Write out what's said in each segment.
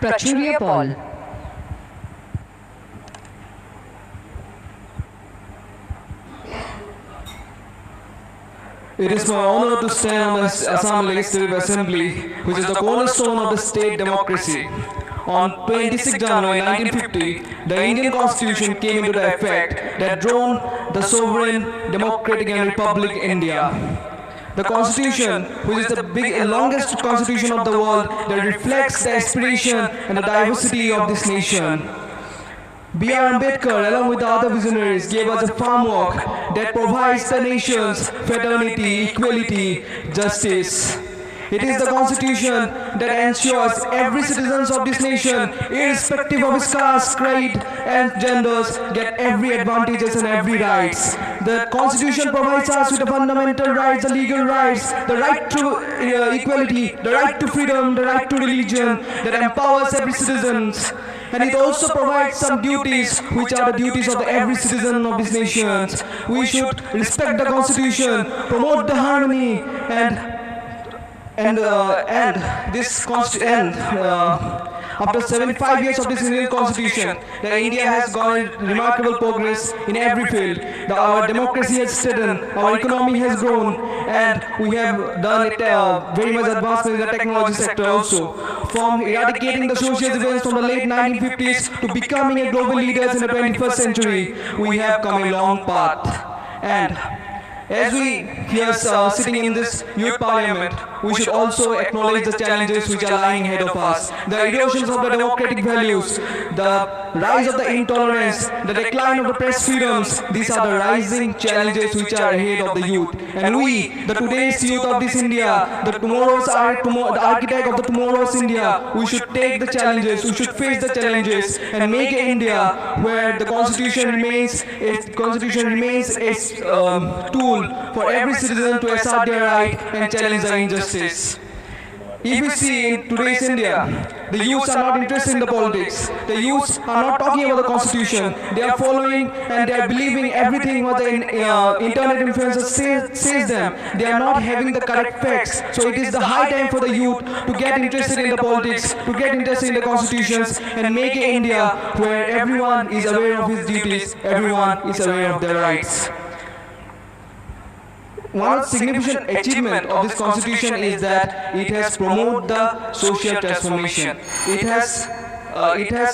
Prachurya Paul. It is my honor to stand on the Assam Legislative Assembly, which is the cornerstone of the state democracy. On 26 January 1950, the Indian Constitution came into effect that drawn the sovereign, democratic and republic India. The Constitution, which is the longest constitution of the world, that reflects the aspiration and the diversity of this nation. B.R. Ambedkar, along with the other visionaries, gave us a framework that provides the nation's fraternity, equality, justice. It is the Constitution that ensures every citizen of this nation, irrespective of his caste, creed, and genders, get every advantages and every rights. The Constitution provides us with the fundamental rights, the legal rights, the right to equality, the right to freedom, the right to religion, that empowers every citizen. And it also provides some duties, which are the duties of every citizen of this nation. We should respect the Constitution, promote the harmony, after 75 years of this Indian Constitution, India has gone remarkable progress in every field. Our democracy has strengthened, our economy has grown, and we have done it very much advancement in the technology sector also. From eradicating the social evils from the late 1950s to becoming a global leaders in the 21st century, we have come a long path. And as we here sitting in this youth parliament, we should also acknowledge the challenges which are lying ahead of us. The erosions of the democratic values, the rise of the intolerance, the decline of the press freedoms, these are the rising challenges which are ahead of the youth. And we, the today's youth of this India, the architect of the tomorrow's India, we should take the challenges, we should face the challenges and make an India where the Constitution remains a tool for every citizen to assert their right and challenge the injustice. If we see in today's India, the youths are not interested in the politics. The youths are not talking about the Constitution. They are following and they are believing everything what the internet influencers says them. They are not having the correct facts. So it is the high time for the youth to get interested in the politics, to get interested in the constitutions and make an India where everyone is aware of his duties, everyone is aware of their rights. One significant achievement of this constitution is that it has promoted the social transformation. It has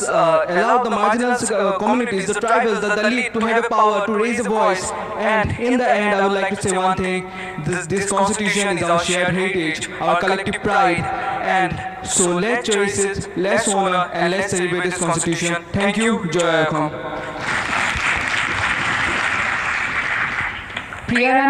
allowed the marginal communities, the tribals, the Dalit to have a power to raise a voice. And in the end, I would like to say one thing: this constitution is our shared heritage, our collective pride. And so let's cherish it, let's honor, and let's celebrate this constitution. Thank you. Joy Akham.